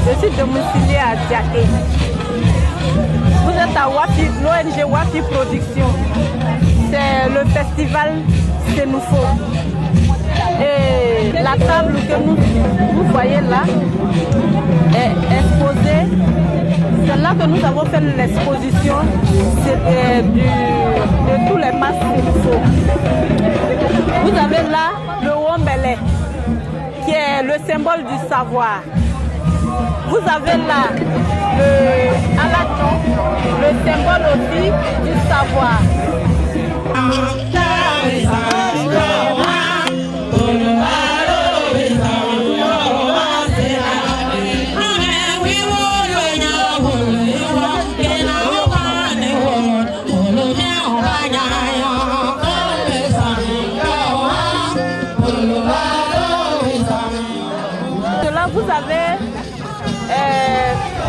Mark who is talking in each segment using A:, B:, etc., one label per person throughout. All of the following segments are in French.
A: Je suis domiciliée à Diaké. Vous êtes à Wafi, l'ONG Wafi Production. C'est le festival Sénoufo. Et la table que vous voyez là est exposée. C'est là que nous avons fait l'exposition de tous les masses Sénoufo. Vous avez là le Wombele, qui est le symbole du savoir. Vous avez là le Alaton, le symbole aussi du savoir. Là, vous avez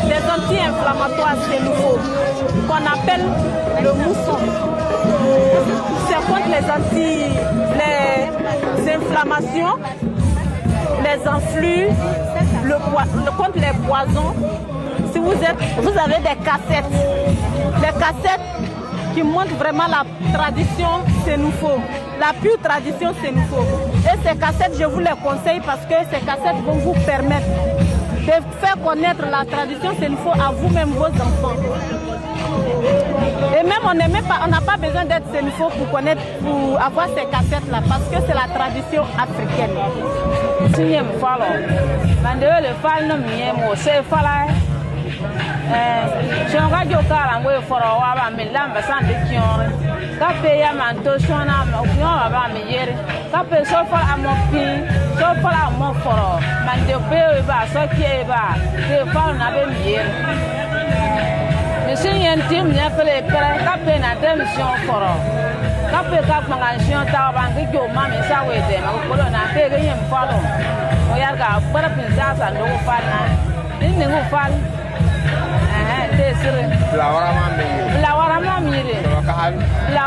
A: des anti-inflammatoires Sénoufo qu'on appelle le mousson. C'est contre les inflammations, les enflux, contre les poisons. Si vous avez des cassettes qui montrent vraiment la tradition Sénoufo, la pure tradition Sénoufo. Et ces cassettes, je vous les conseille parce que ces cassettes vont vous permettre de faire connaître la tradition Sénoufo à vous-même, vos enfants. Et même on n'a pas besoin d'être Sénoufo pour avoir ces cassettes-là, parce que c'est la tradition africaine. si un team n'y a pas les pères, capé na démission fort. Capé cap mangation tabangi jo mami sa wede na ko na pe ga yem falo. O yar ga bara pinza sa ndo fal na. Din ne go fal. Te sire. La wara ma mire. La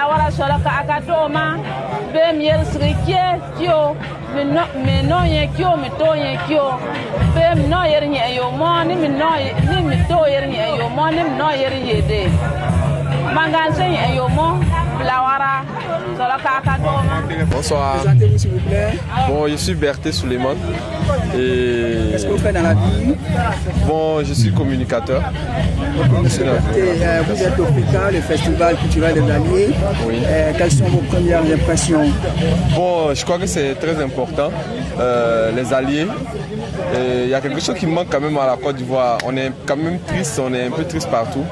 A: wara sola ka akato ma. Be mier srikie kio. Me no ye kio me to ye kio. Be no yer nye yo mo ni me no ni me to yer nye yo mo ni me no yer ye de. Manganse ye yo mo. La sola ka akato ma.
B: Bonsoir.
C: Présentez-vous s'il vous plaît.
B: Bon, je suis Berthé Souleymane. Et
C: qu'est-ce que vous faites dans la vie?
B: Bon, je suis communicateur.
C: Vous êtes au FICA, le Festival culturel des Alliés.
B: Oui.
C: Quelles sont vos premières impressions?
B: Bon, je crois que c'est très important. Les Alliés. Il y a quelque chose qui manque quand même à la Côte d'Ivoire. On est quand même triste, on est un peu triste partout.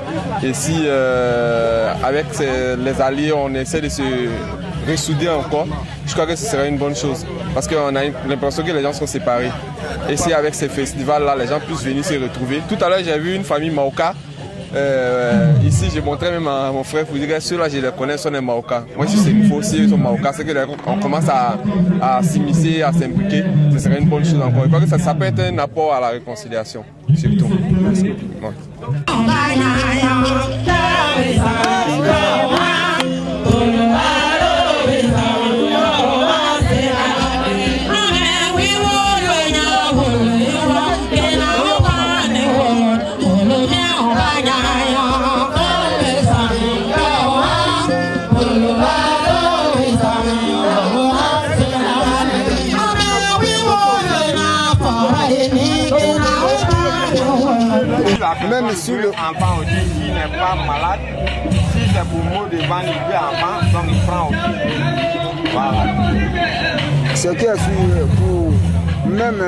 B: Et si avec les Alliés, on essaie de se ressouder encore, je crois que ce serait une bonne chose. Parce qu'on a l'impression que les gens sont séparés. Et si avec ces festivals-là, les gens puissent venir se retrouver. Tout à l'heure, j'ai vu une famille Maoka. Ici, j'ai montré même à mon frère, vous dire que ceux-là, je les connais, sont des Maoka. Moi, si c'est nouveau aussi, ils sont Maoka. C'est qu'on commence à s'immiscer, à s'impliquer. Ce serait une bonne chose encore. Je crois que ça peut être un apport à la réconciliation, surtout. Merci. Ouais.
D: Même si le enfant aussi n'est pas malade, si c'est pour mot de vendre le enfant, donc il prend aussi. Voilà.
E: Ce qui est sûr, pour même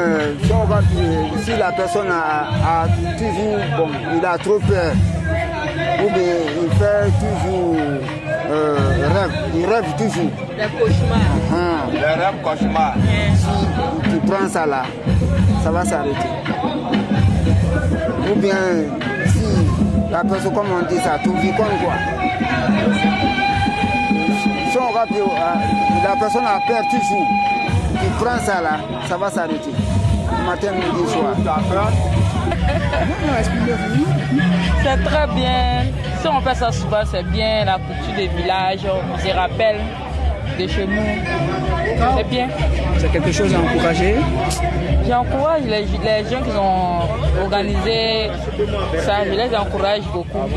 E: si la personne a toujours, bon, il a trop peur, ou bien il fait toujours rêve, il rêve toujours.
A: Les cauchemars.
D: Les rêves cauchemars.
E: Si tu prends ça là, ça va s'arrêter. Ou bien si la personne, comme on dit ça, tout vit comme quoi. Si on va, la personne a peur toujours. Tu prends ça là, ça va s'arrêter. Matin, midi, soir.
A: C'est très bien. Si on fait ça souvent, c'est bien. La culture des villages, on se rappelle de chez nous. C'est bien.
C: C'est quelque chose à encourager.
A: J'encourage les gens qui ont organisé ça, je les encourage beaucoup.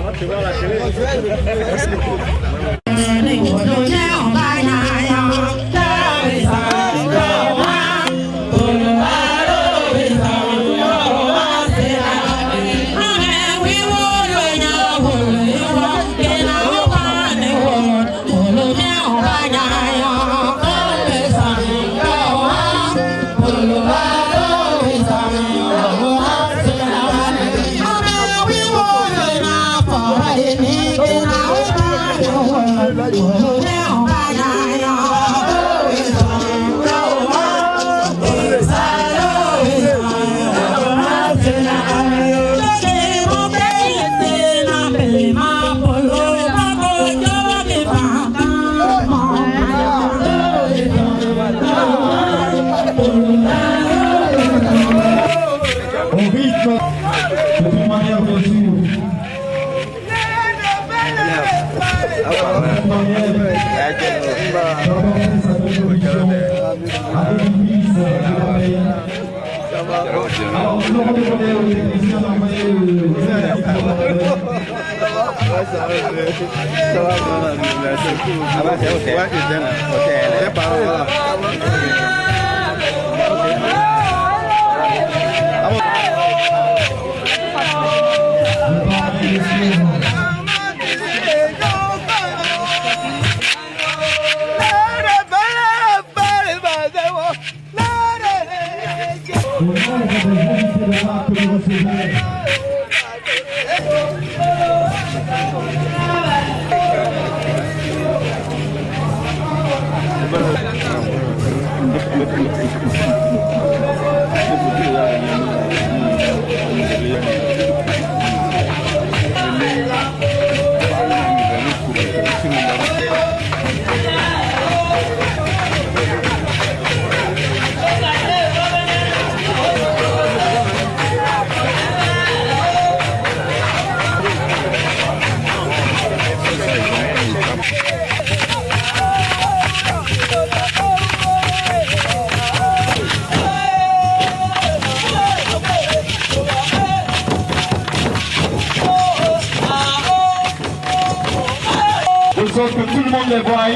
F: le monde les voit.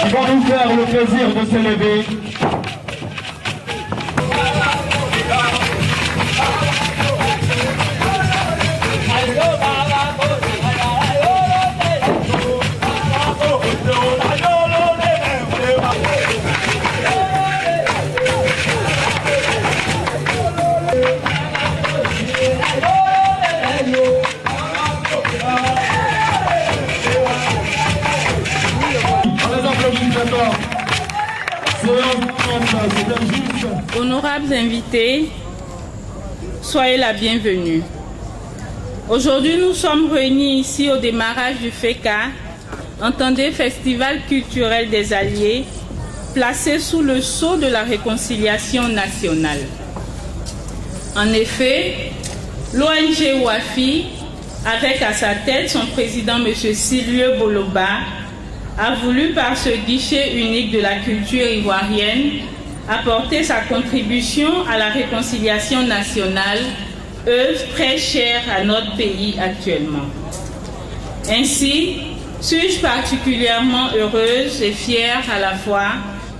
F: Ils vont nous faire le plaisir de se lever.
G: Honorables invités, soyez la bienvenue. Aujourd'hui, nous sommes réunis ici au démarrage du FECA, entendez Festival culturel des Alliés, placé sous le sceau de la réconciliation nationale. En effet, l'ONG WAFI, avec à sa tête son président M. Silvieux Boloba, a voulu par ce guichet unique de la culture ivoirienne apporter sa contribution à la réconciliation nationale, œuvre très chère à notre pays actuellement. Ainsi, suis-je particulièrement heureuse et fière à la fois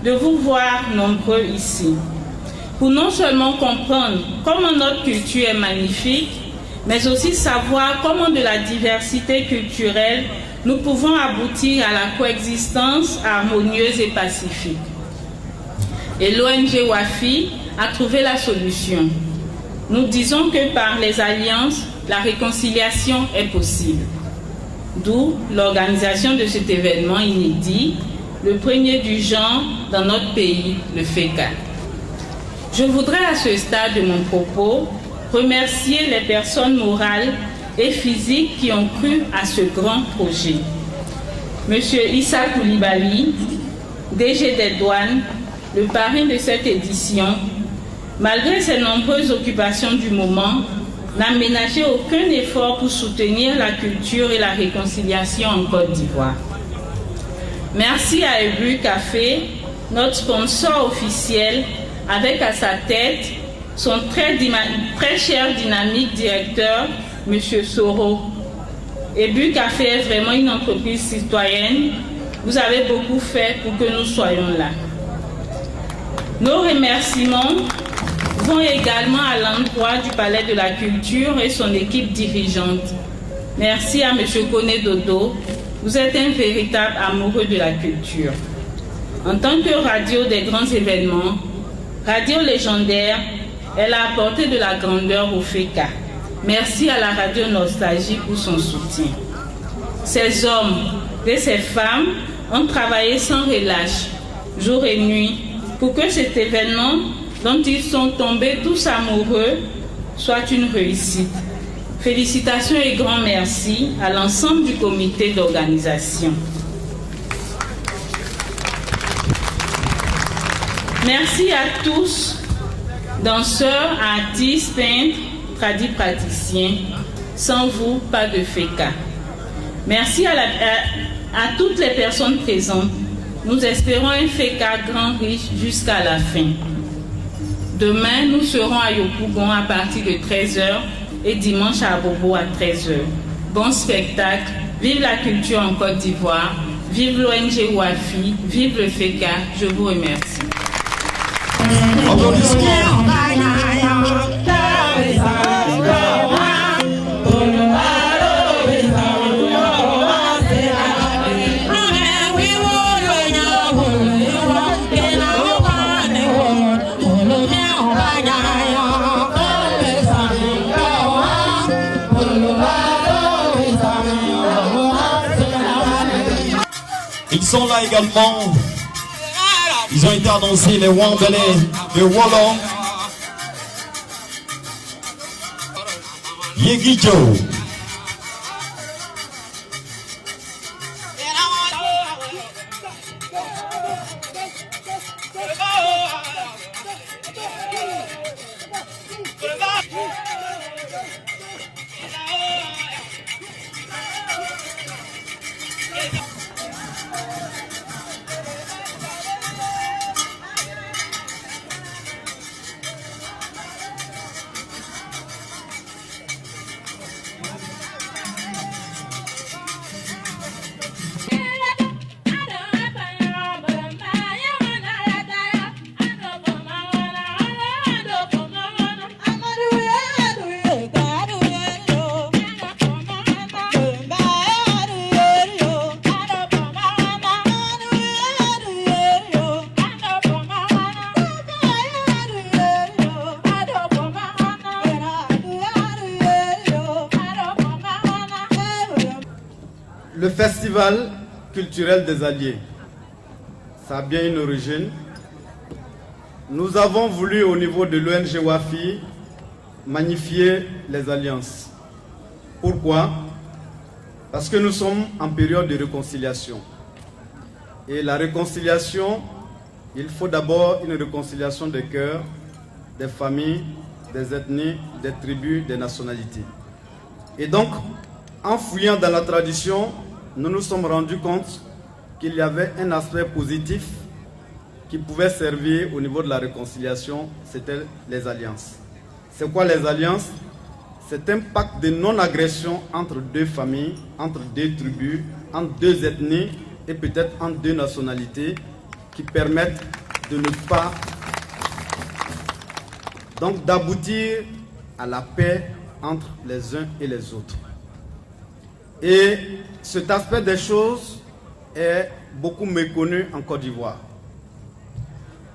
G: de vous voir nombreux ici, pour non seulement comprendre comment notre culture est magnifique, mais aussi savoir comment de la diversité culturelle nous pouvons aboutir à la coexistence harmonieuse et pacifique. Et l'ONG WAFI a trouvé la solution. Nous disons que par les alliances, la réconciliation est possible. D'où l'organisation de cet événement inédit, le premier du genre dans notre pays, le FECA. Je voudrais à ce stade de mon propos remercier les personnes morales et physiques qui ont cru à ce grand projet. Monsieur Issa Koulibaly, DG des douanes, le parrain de cette édition, malgré ses nombreuses occupations du moment, n'a ménagé aucun effort pour soutenir la culture et la réconciliation en Côte d'Ivoire. Merci à Ebu Café, notre sponsor officiel, avec à sa tête son très cher dynamique directeur, M. Soro. Ebu Café est vraiment une entreprise citoyenne. Vous avez beaucoup fait pour que nous soyons là. Nos remerciements vont également à l'endroit du Palais de la Culture et son équipe dirigeante. Merci à M. Koné Dodo. Vous êtes un véritable amoureux de la culture. En tant que radio des grands événements, radio légendaire, elle a apporté de la grandeur au FECA. Merci à la radio Nostalgie pour son soutien. Ces hommes et ces femmes ont travaillé sans relâche, jour et nuit, pour que cet événement dont ils sont tombés tous amoureux soit une réussite. Félicitations et grand merci à l'ensemble du comité d'organisation. Merci à tous, danseurs, artistes, peintres, praticiens. Sans vous, pas de FECA. Merci à toutes les personnes présentes. Nous espérons un FECA grand, riche jusqu'à la fin. Demain, nous serons à Yopougon à partir de 13h et dimanche à Bobo à 13h. Bon spectacle, vive la culture en Côte d'Ivoire, vive l'ONG WAFI, vive le FECA. Je vous remercie.
F: Ils sont là également. Ils ont été annoncés, les Wambélé, les Wallon, Yegijo.
H: Le festival culturel des Alliés, ça a bien une origine. Nous avons voulu au niveau de l'ONG WAFI magnifier les alliances. Pourquoi? Parce que nous sommes en période de réconciliation. Et la réconciliation, il faut d'abord une réconciliation des cœurs, des familles, des ethnies, des tribus, des nationalités. Et donc, en fouillant dans la tradition, nous nous sommes rendus compte qu'il y avait un aspect positif qui pouvait servir au niveau de la réconciliation, c'était les alliances. C'est quoi les alliances? C'est un pacte de non-agression entre deux familles, entre deux tribus, entre deux ethnies et peut-être entre deux nationalités qui permettent de ne pas, donc d'aboutir à la paix entre les uns et les autres. Et cet aspect des choses est beaucoup méconnu en Côte d'Ivoire.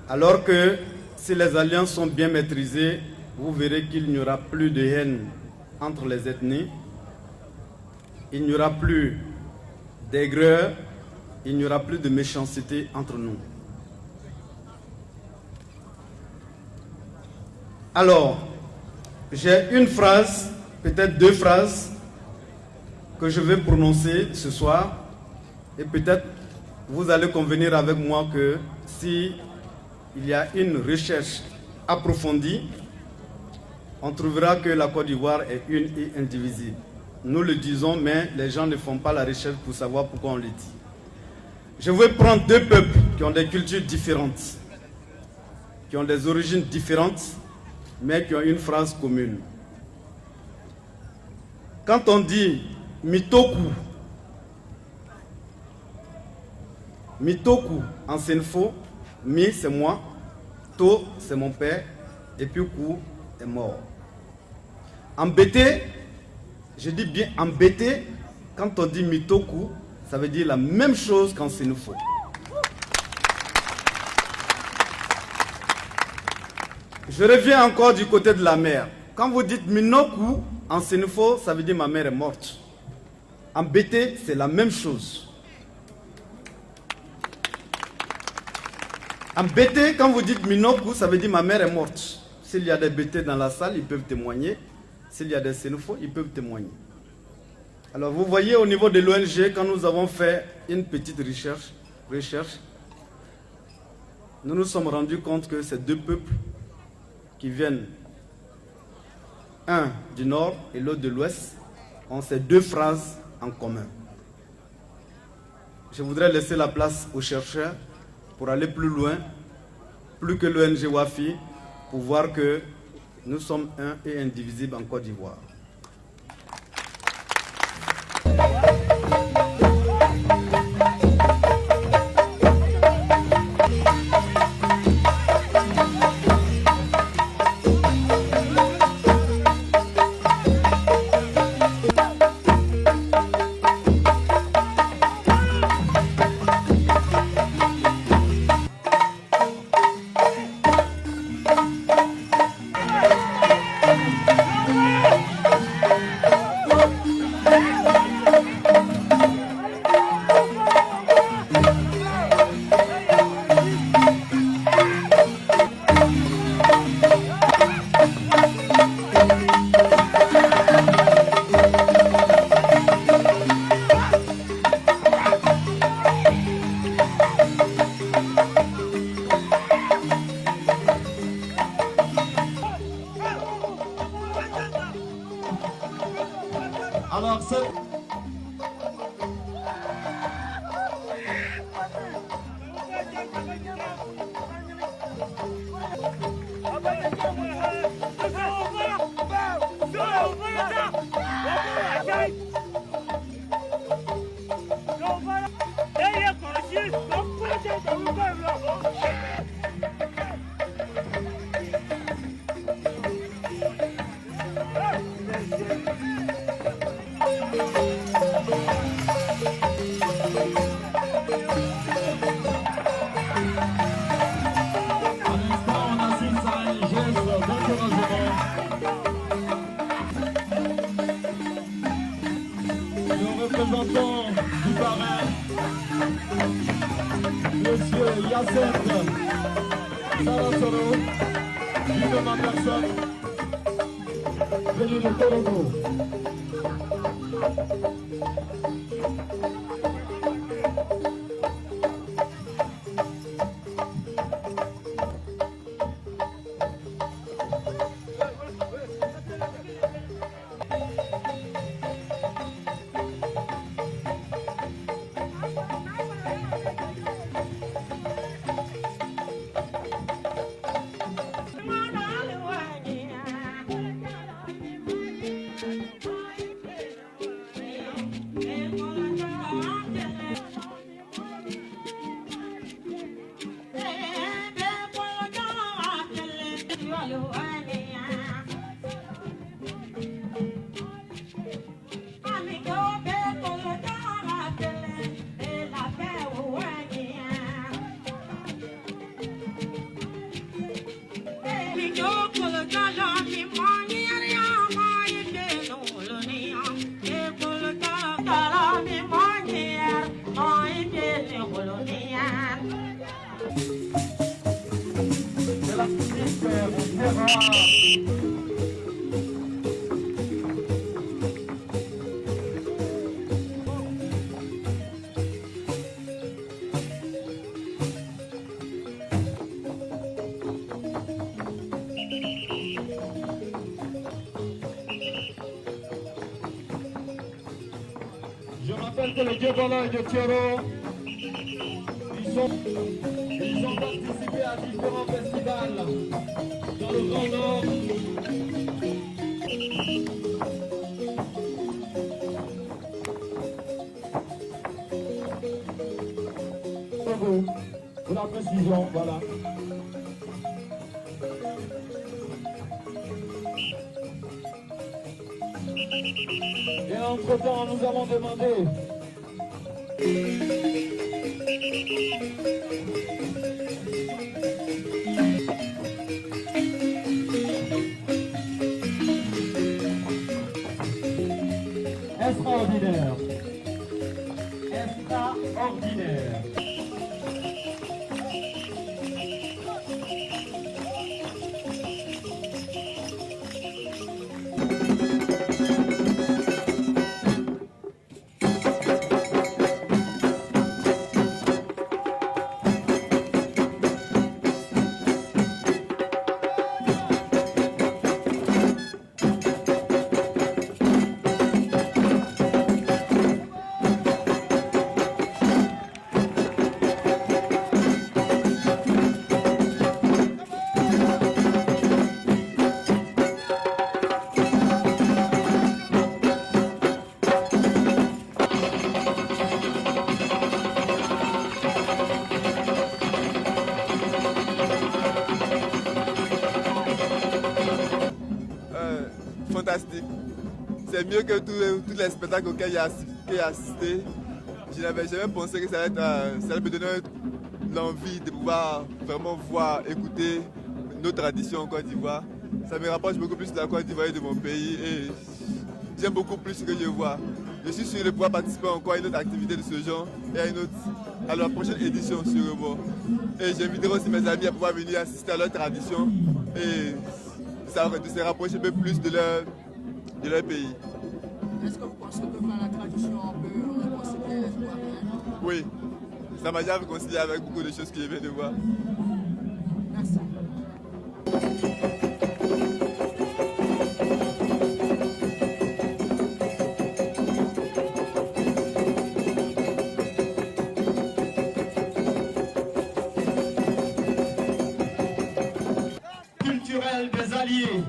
H: Alors que si les alliances sont bien maîtrisées, vous verrez qu'il n'y aura plus de haine entre les ethnies, il n'y aura plus d'aigreur, il n'y aura plus de méchanceté entre nous. Alors, j'ai une phrase, peut-être deux phrases, que je vais prononcer ce soir, et peut-être vous allez convenir avec moi que si il y a une recherche approfondie, on trouvera que la Côte d'Ivoire est une et indivisible. Nous le disons, mais les gens ne font pas la recherche pour savoir pourquoi on le dit. Je vais prendre deux peuples qui ont des cultures différentes, qui ont des origines différentes, mais qui ont une phrase commune. Quand on dit Mitoku, Mitoku en Senfo, Mi c'est moi, To c'est mon père, et puis Kou est mort. Embêté, je dis bien embêté, quand on dit Mitoku, ça veut dire la même chose qu'en Senfo. Je reviens encore du côté de la mère. Quand vous dites Minoku en Senfo, ça veut dire ma mère est morte. Embêté, c'est la même chose. Embêté, quand vous dites Minoku, ça veut dire ma mère est morte. S'il y a des bêtés dans la salle, ils peuvent témoigner. S'il y a des Senfo, ils peuvent témoigner. Alors vous voyez au niveau de l'ONG, quand nous avons fait une petite recherche, nous nous sommes rendus compte que ces deux peuples qui viennent, un du nord et l'autre de l'ouest, ont ces deux phrases en commun. Je voudrais laisser la place aux chercheurs pour aller plus loin, plus que l'ONG WAFI, pour voir que nous sommes un et indivisibles en Côte d'Ivoire.
F: Alors, on assiste à un geste Toro, Guido Manderson, venu de Toronto. Je rappelle que les Djebala et de Tioro, ils ont participé à différents festivals dans le Grand Nord. Pour la précision, voilà. Et entre-temps, nous avons demandé extraordinaire. Extraordinaire.
B: Fantastique. C'est mieux que tous les spectacles auxquels j'ai assisté. Je n'avais jamais pensé que ça allait me donner l'envie de pouvoir vraiment voir, écouter nos traditions en Côte d'Ivoire. Ça me rapproche beaucoup plus de la Côte d'Ivoire et de mon pays et j'aime beaucoup plus ce que je vois. Je suis sûr de pouvoir participer encore à une autre activité de ce genre et à la prochaine édition sûrement. Et j'inviterai aussi mes amis à pouvoir venir assister à leur tradition et de se rapprocher un peu plus de leur pays.
C: Est-ce que vous pensez que par la tradition, on peut réconcilier les Ivoiriens?
B: Oui, ça m'a déjà réconcilié avec beaucoup de choses que je viens de voir.
C: Merci.
F: Culturel des Alliés.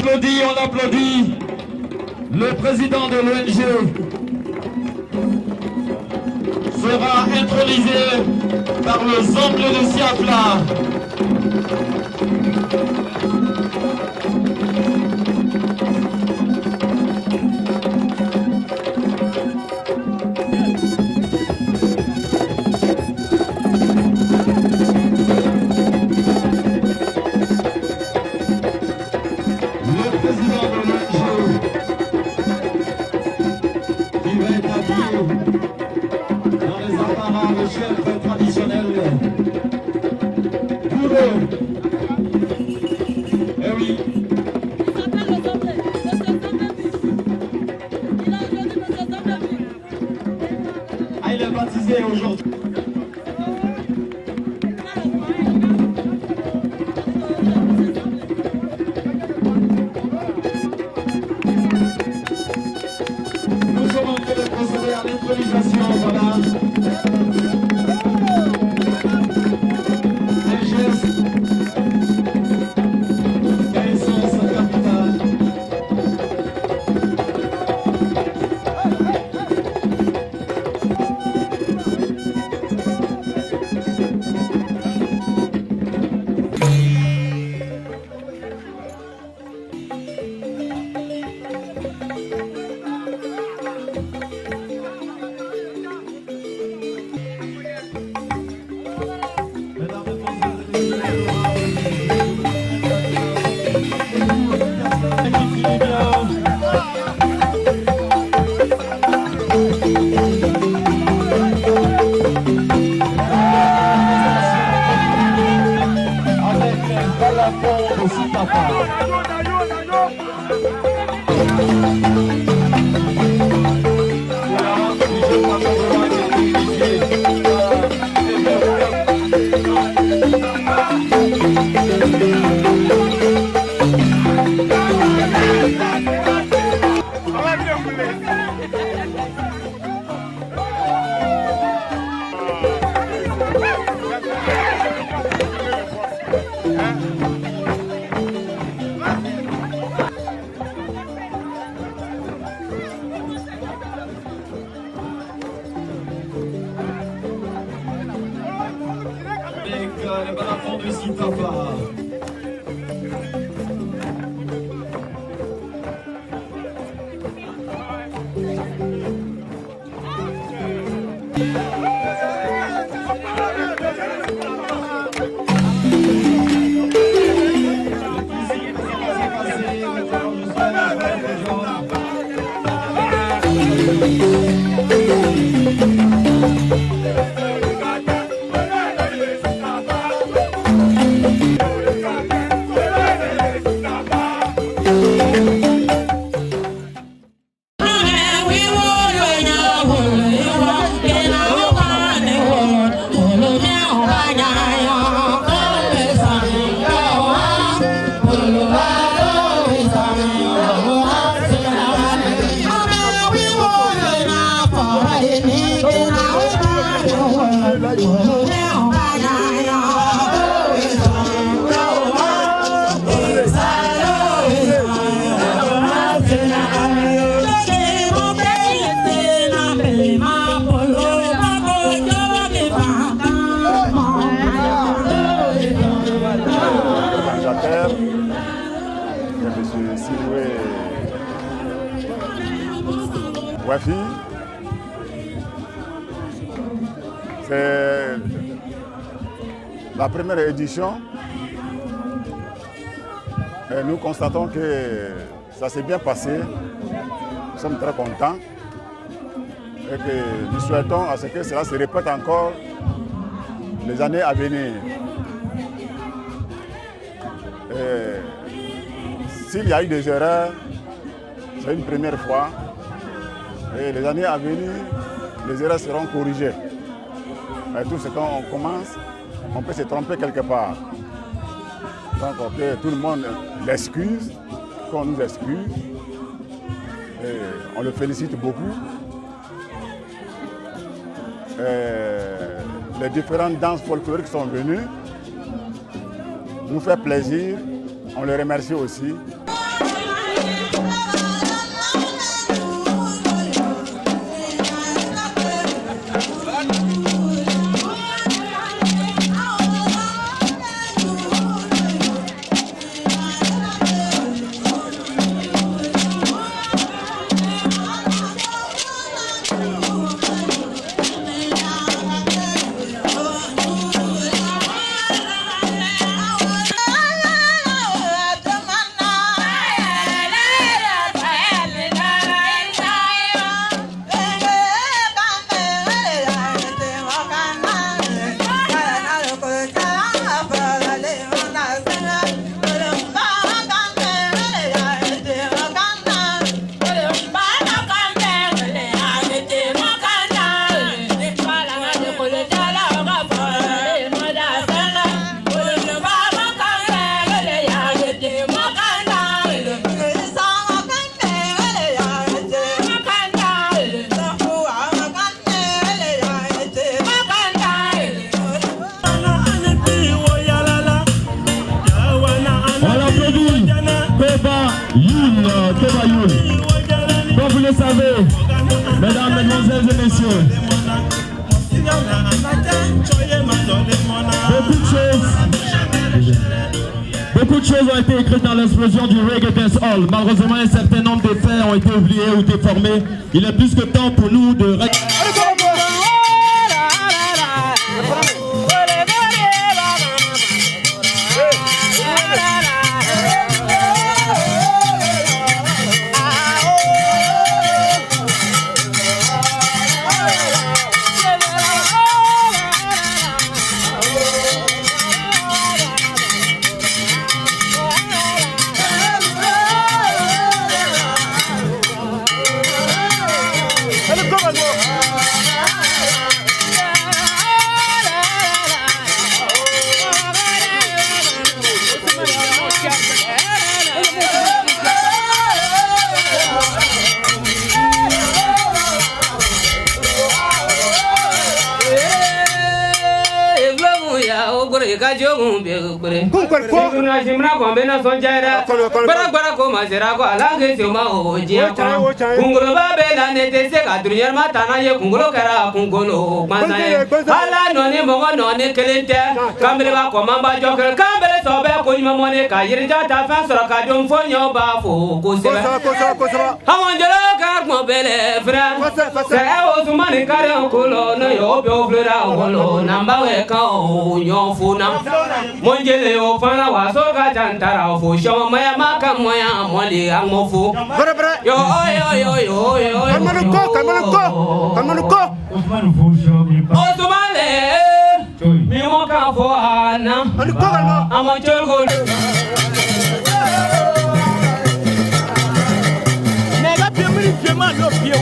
F: On applaudit le président de l'ONG sera intronisé par les oncles de Siafla. Il est baptisé aujourd'hui. Nous sommes en train de procéder à l'improvisation, voilà. Un geste d'essence capitale. Le balafon de Sitapa.
I: Wafi, c'est la première édition et nous constatons que ça s'est bien passé. Nous sommes très contents et que nous souhaitons à ce que cela se répète encore les années à venir. S'il y a eu des erreurs, c'est une première fois. Et les années à venir, les erreurs seront corrigées. Et tout ce qu'on commence, on peut se tromper quelque part. Donc que tout le monde l'excuse, qu'on nous excuse. Et on le félicite beaucoup. Et les différentes danses folkloriques sont venues. Nous fait plaisir. On les remercie aussi.
F: le savez, mesdames, mesdemoiselles et messieurs, beaucoup de choses ont été écrites dans l'explosion du Reggae Dancehall. Malheureusement, un certain nombre de faits ont été oubliés ou déformés. Il est plus que temps pour nous de...
J: Monjele o fana wa so ka jantara o fo shomo maya maka moya moli amofu yo kamanuko Osmane mi mo ka fo ana amo chego nega pemiri pema no pio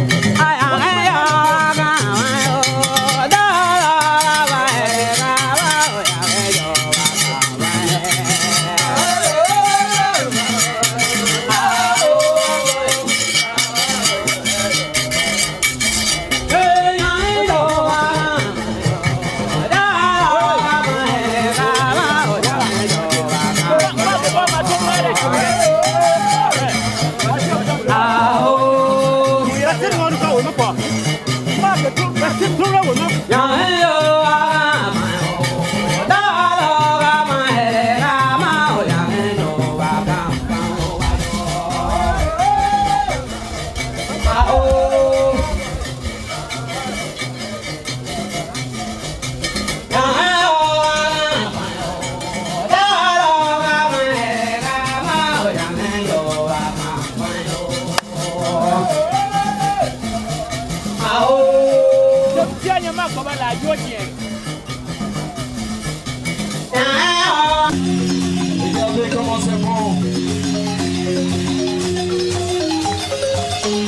F: Regardez comment c'est bon.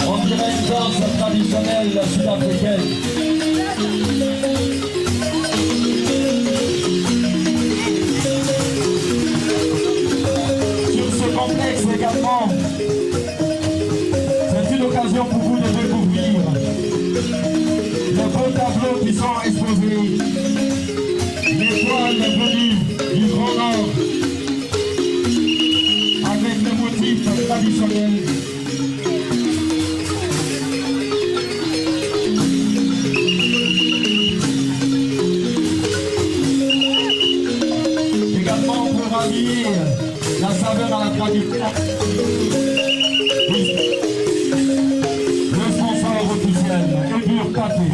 F: On dirait une danse traditionnelle sud-africaine. Sur ce complexe également, c'est une occasion pour vous de découvrir les beaux tableaux qui sont exposés. L'étoile est venue du Grand Nord avec les motifs traditionnels. Également pour rallier la saveur à la tradition. Le sponsor officiel, Ebur Café.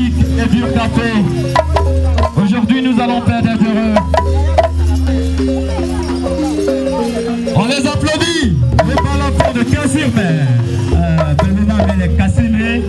F: musique et du café. Aujourd'hui, nous allons faire des heureux. On les applaudit. Les ballons de Cassirmer. Président les Cassirmer.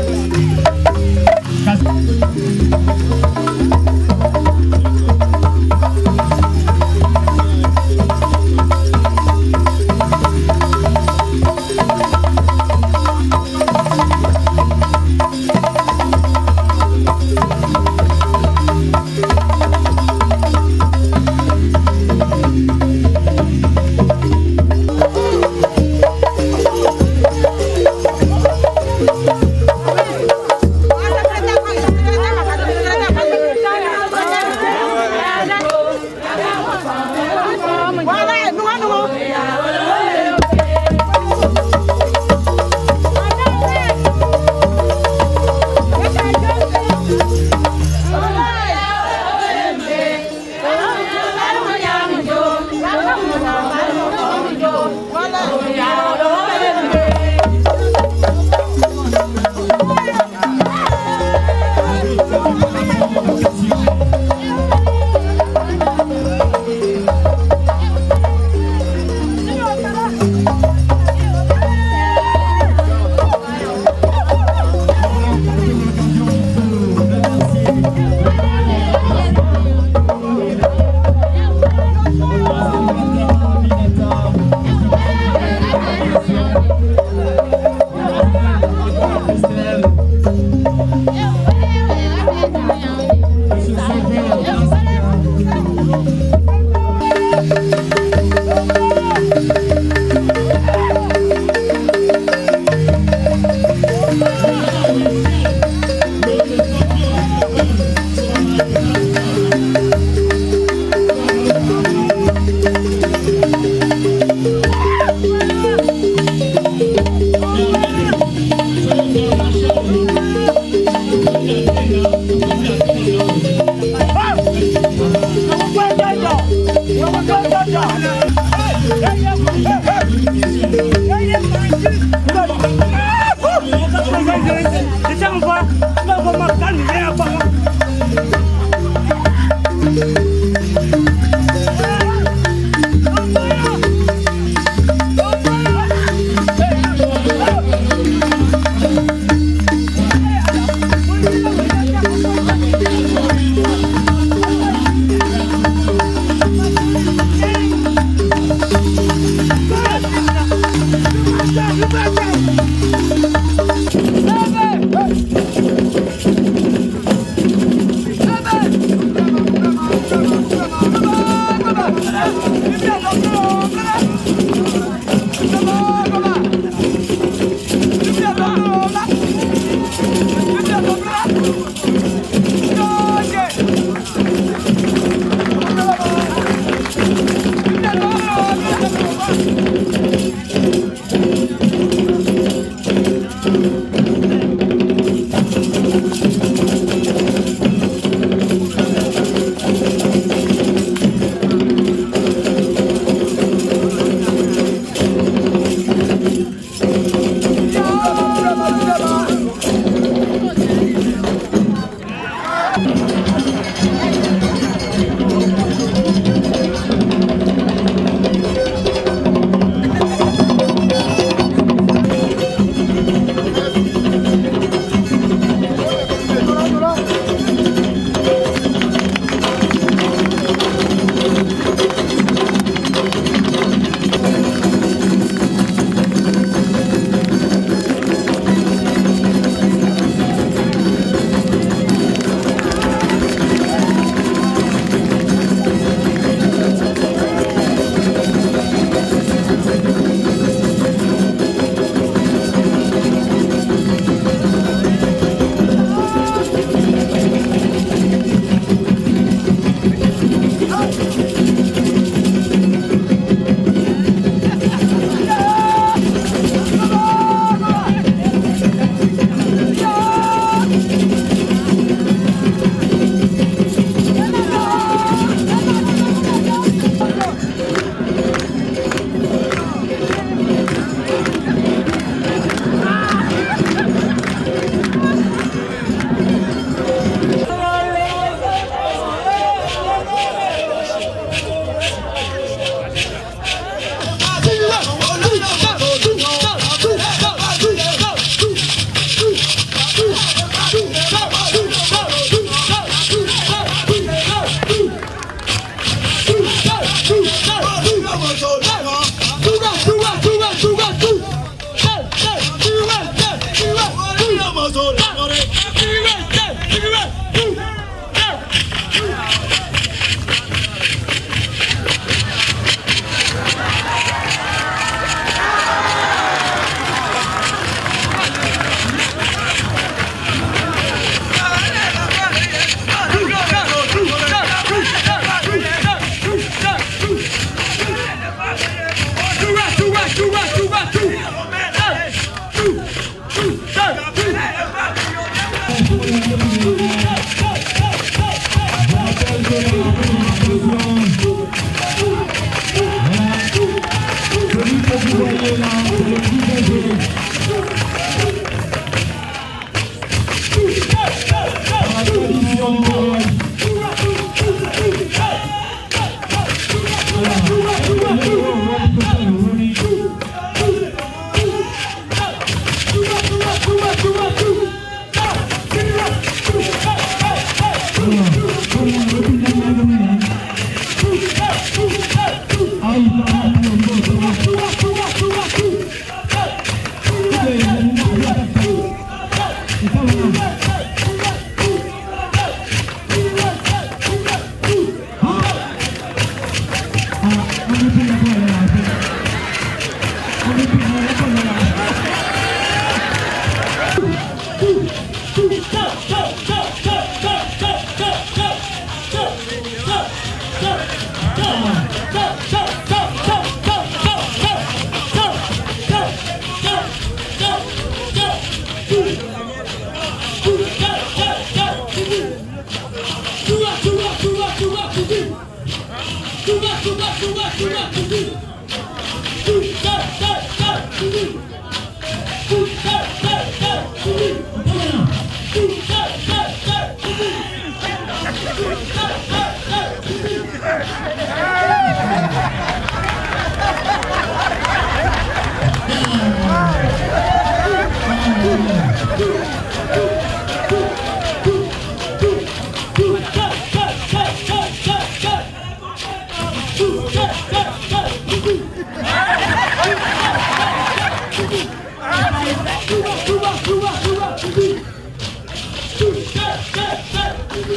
F: Les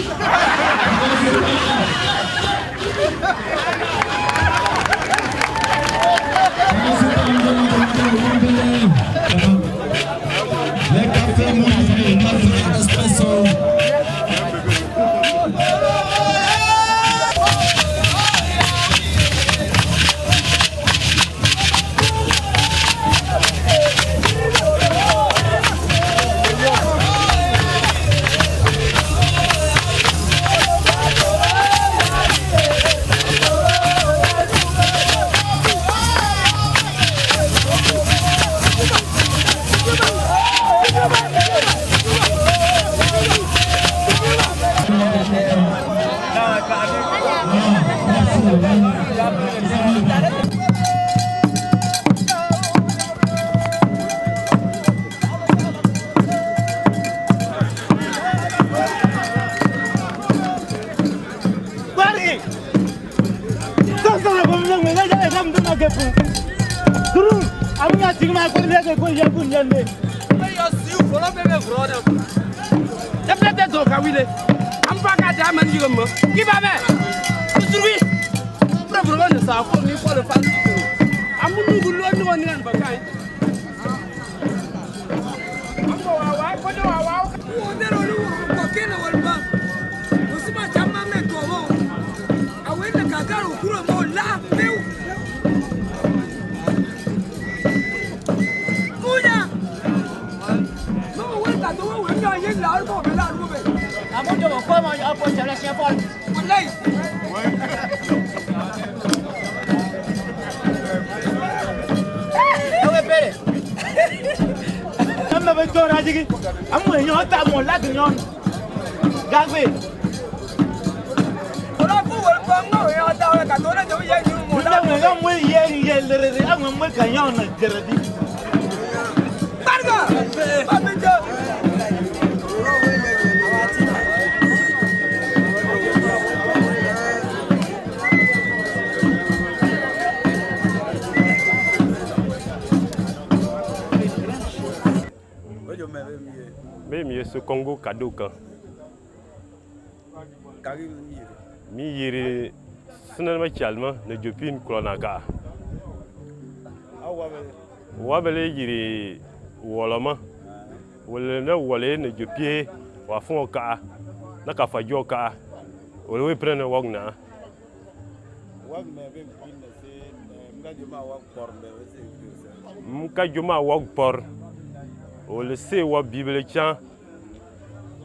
F: cafés modifiés, café espresso.
K: Ce Congo cadeau quand mi yiri sinama chalma ne jopin klonaka wabele yiri woloma wole ne wole ne jopie wa fon ka na ka fajo ka wole we prene wogna mka juma wog por wole se wa bible chan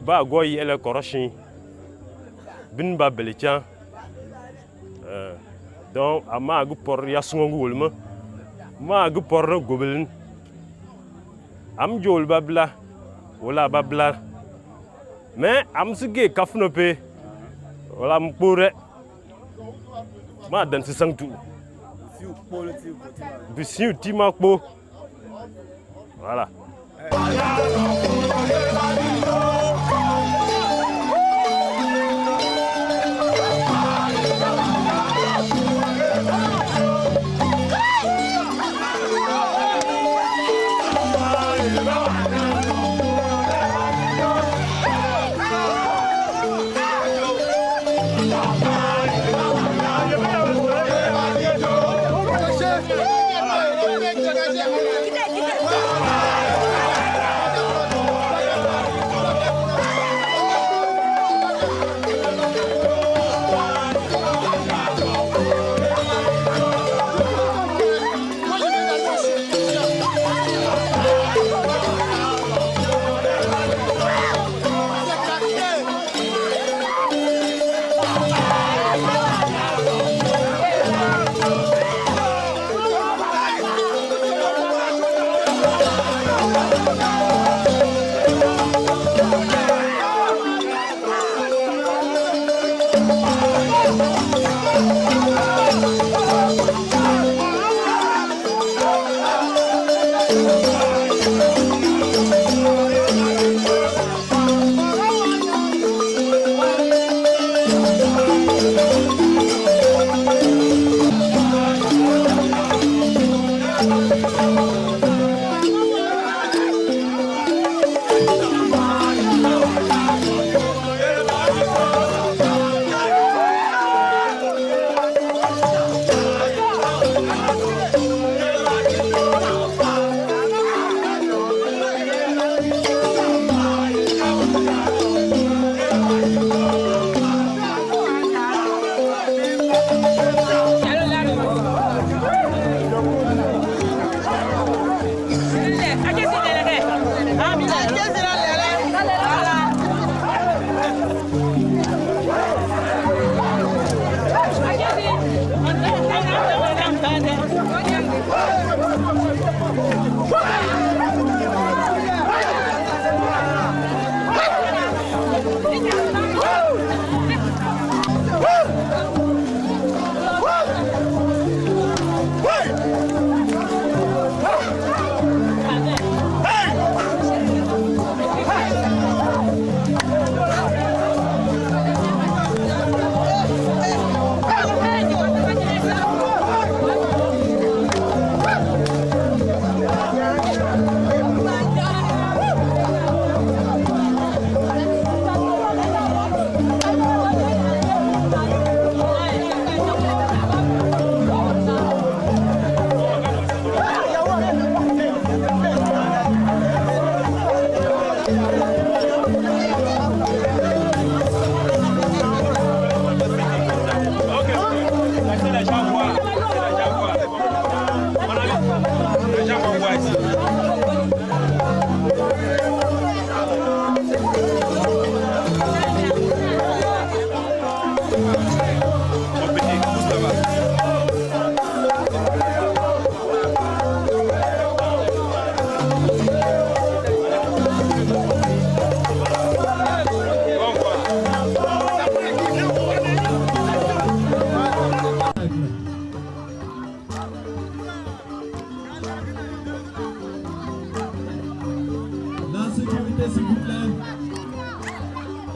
K: ba goyi ele koroshin bin ba belichan donc ama gu por yasngongu wolma ma gu por no gobelin am jol babla wala babla mais am sige kafno pe wala mpure ma dan si sangtu bisiu tima po voilà.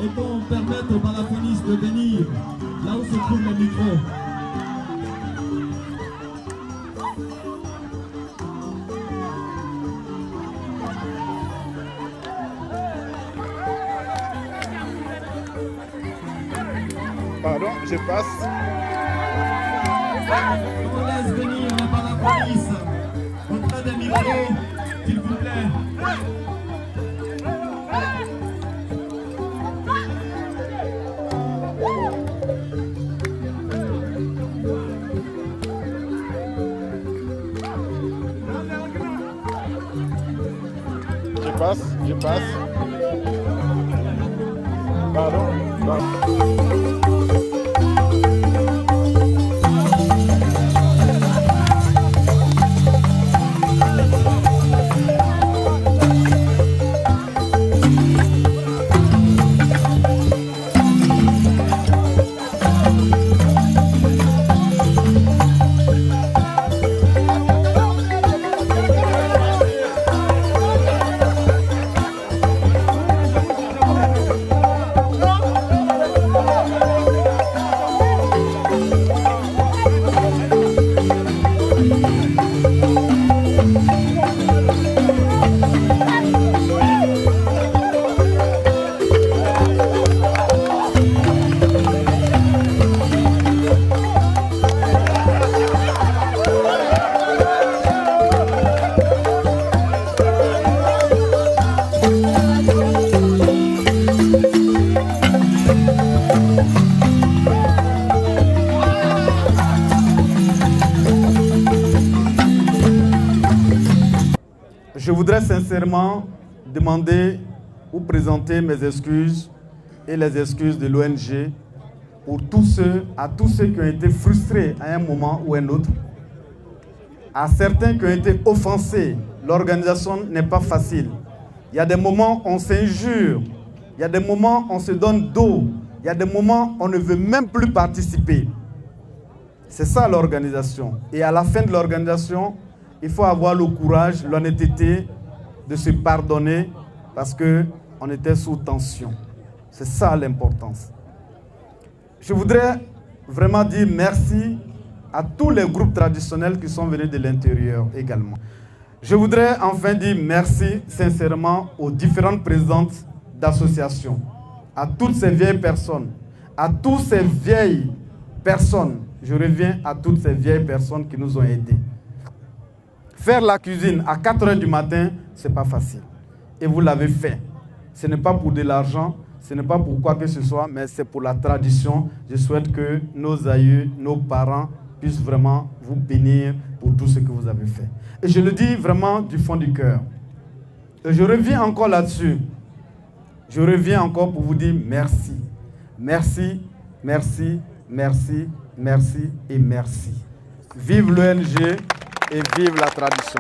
F: Autant permettre aux paraphonistes de venir là où se trouve le micro.
I: Pardon, je passe.
F: On laisse venir les paraphonistes auprès des micros, s'il vous plaît.
I: Je passe. Pardon.
H: Je voudrais sincèrement demander ou présenter mes excuses et les excuses de l'ONG pour à tous ceux qui ont été frustrés à un moment ou un autre, à certains qui ont été offensés. L'organisation n'est pas facile. Il y a des moments où on s'injure, il y a des moments où on se donne dos, il y a des moments où on ne veut même plus participer. C'est ça l'organisation. Et à la fin de l'organisation, il faut avoir le courage, l'honnêteté de se pardonner parce qu'on était sous tension. C'est ça l'importance. Je voudrais vraiment dire merci à tous les groupes traditionnels qui sont venus de l'intérieur également. Je voudrais enfin dire merci sincèrement aux différentes présidentes d'associations, à toutes ces vieilles personnes, à toutes ces vieilles personnes. Je reviens à toutes ces vieilles personnes qui nous ont aidés. Faire la cuisine à 4 h du matin, ce n'est pas facile. Et vous l'avez fait. Ce n'est pas pour de l'argent, ce n'est pas pour quoi que ce soit, mais c'est pour la tradition. Je souhaite que nos aïeux, nos parents puissent vraiment vous bénir pour tout ce que vous avez fait. Et je le dis vraiment du fond du cœur. Et je reviens encore là-dessus. Je reviens encore pour vous dire merci. Merci, merci, merci, merci et merci. Vive l'ONG et vive la tradition.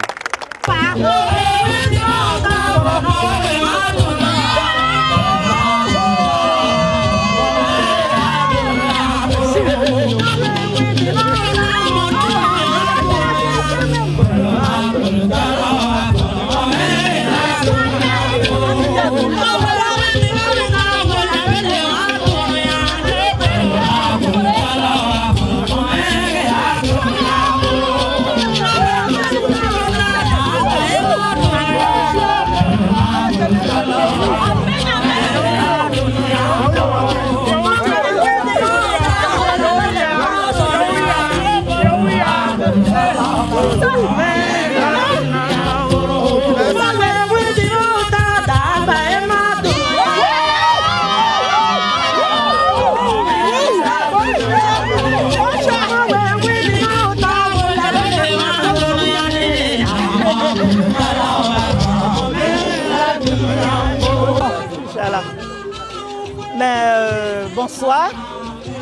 L: Bonsoir,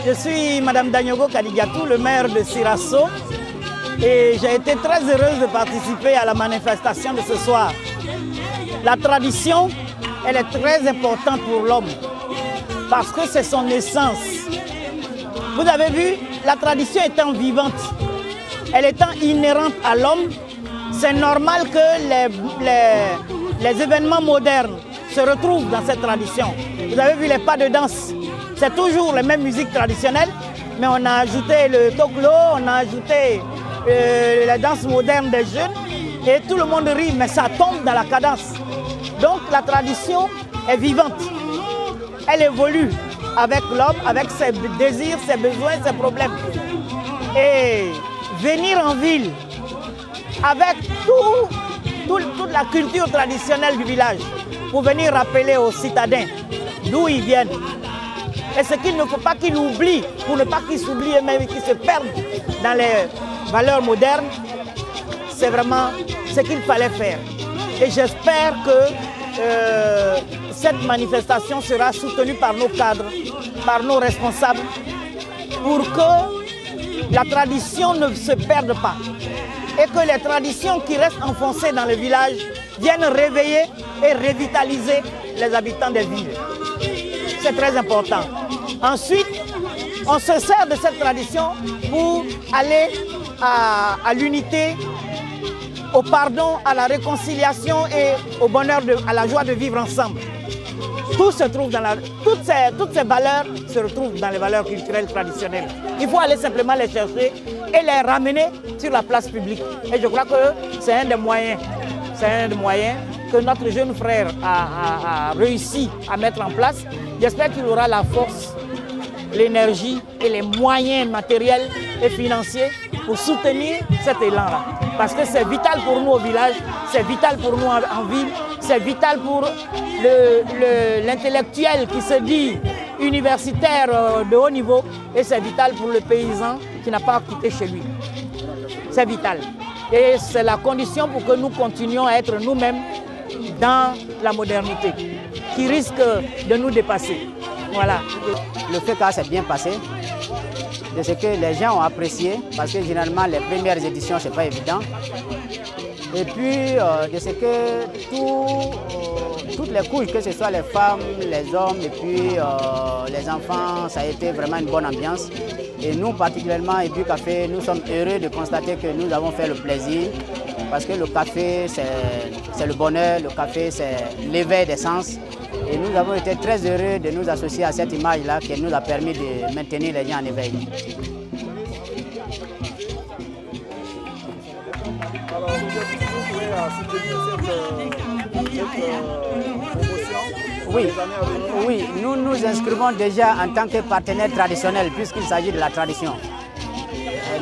L: je suis Madame Danyogo Kadigatou, le maire de Sirasso, et j'ai été très heureuse de participer à la manifestation de ce soir. La tradition, elle est très importante pour l'homme, parce que c'est son essence. Vous avez vu, la tradition étant vivante, elle étant inhérente à l'homme, c'est normal que les événements modernes se retrouvent dans cette tradition. Vous avez vu les pas de danse, c'est toujours les mêmes musiques traditionnelles, mais on a ajouté le toklo, on a ajouté la danse moderne des jeunes, et tout le monde rit, mais ça tombe dans la cadence. Donc la tradition est vivante, elle évolue avec l'homme, avec ses désirs, ses besoins, ses problèmes. Et venir en ville avec toute la culture traditionnelle du village pour venir rappeler aux citadins d'où ils viennent. Et ce qu'il ne faut pas qu'ils oublient, pour ne pas qu'ils s'oublient eux-mêmes et qu'ils se perdent dans les valeurs modernes, c'est vraiment ce qu'il fallait faire. Et j'espère que cette manifestation sera soutenue par nos cadres, par nos responsables, pour que la tradition ne se perde pas et que les traditions qui restent enfoncées dans le village viennent réveiller et revitaliser les habitants des villes. C'est très important. Ensuite, on se sert de cette tradition pour aller à l'unité, au pardon, à la réconciliation et au bonheur, à la joie de vivre ensemble. Tout se trouve dans toutes ces valeurs se retrouvent dans les valeurs culturelles traditionnelles. Il faut aller simplement les chercher et les ramener sur la place publique. Et je crois que c'est un des moyens que notre jeune frère a réussi à mettre en place. J'espère qu'il aura la force, l'énergie et les moyens matériels et financiers pour soutenir cet élan-là. Parce que c'est vital pour nous au village, c'est vital pour nous en ville, c'est vital pour l'intellectuel qui se dit universitaire de haut niveau et c'est vital pour le paysan qui n'a pas quitté chez lui. C'est vital. Et c'est la condition pour que nous continuions à être nous-mêmes dans la modernité, qui risque de nous dépasser. Voilà.
M: Le FECA s'est bien passé, de ce que les gens ont apprécié, parce que généralement les premières éditions, ce n'est pas évident. Et puis de ce que toutes les couches, que ce soit les femmes, les hommes et puis les enfants, ça a été vraiment une bonne ambiance. Et nous particulièrement, Ebu Café, nous sommes heureux de constater que nous avons fait le plaisir, parce que le café c'est le bonheur, le café c'est l'éveil des sens. Et nous avons été très heureux de nous associer à cette image-là qui nous a permis de maintenir les gens en éveil.
I: Alors aujourd'hui, vous pouvez soutenir cette promotion.
M: Oui, nous nous inscrivons déjà en tant que partenaire traditionnel puisqu'il s'agit de la tradition.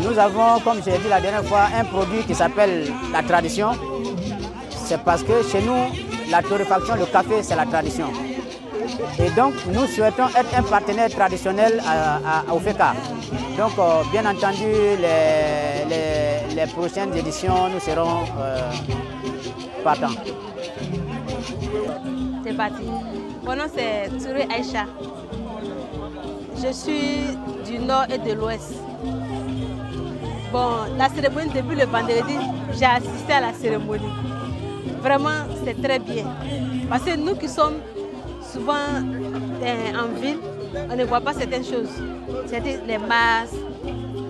M: Nous avons, comme je l'ai dit la dernière fois, un produit qui s'appelle la tradition. C'est parce que chez nous, la torréfaction, le café, c'est la tradition. Et donc, nous souhaitons être un partenaire traditionnel au FECA. Donc, bien entendu, les prochaines éditions, nous serons partants.
N: C'est parti. Mon nom, c'est Touré Aïcha. Je suis du nord et de l'ouest. Bon, la cérémonie, depuis le vendredi, j'ai assisté à la cérémonie. Vraiment, c'est très bien. Parce que nous qui sommes souvent en ville, on ne voit pas certaines choses. C'est-à-dire les masques,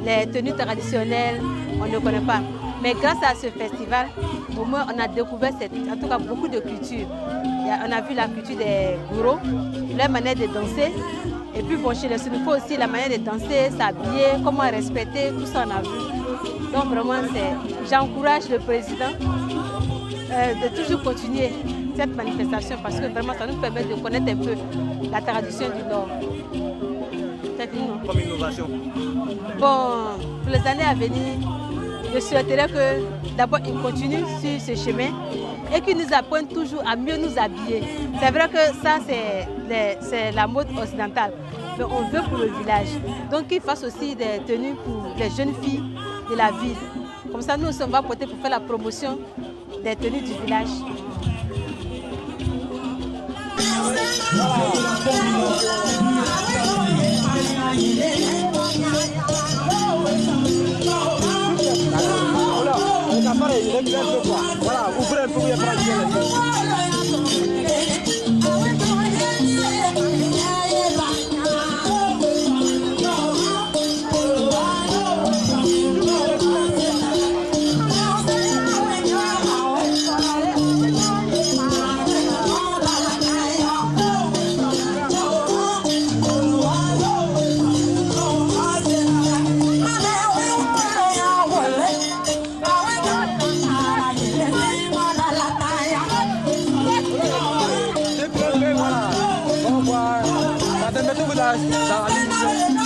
N: les tenues traditionnelles, on ne connaît pas. Mais grâce à ce festival, au moins on a découvert en tout cas beaucoup de cultures. On a vu la culture des gourous, leur manière de danser. Et puis bon, chez les Sénégalais aussi, la manière de danser, s'habiller, comment respecter, tout ça on a vu. Donc vraiment, j'encourage le président de toujours continuer cette manifestation parce que vraiment ça nous permet de connaître un peu la tradition du Nord.
O: Comme innovation.
N: Bon, pour les années à venir, je souhaiterais que d'abord ils continuent sur ce chemin et qu'ils nous apprennent toujours à mieux nous habiller. C'est vrai que ça c'est la mode occidentale, mais on veut pour le village. Donc qu'ils fassent aussi des tenues pour les jeunes filles de la ville. Comme ça nous on va porter pour faire la promotion des tenues du village.
O: Voilà, ouvrez un peu, il y a pas
F: village, dans la ligne.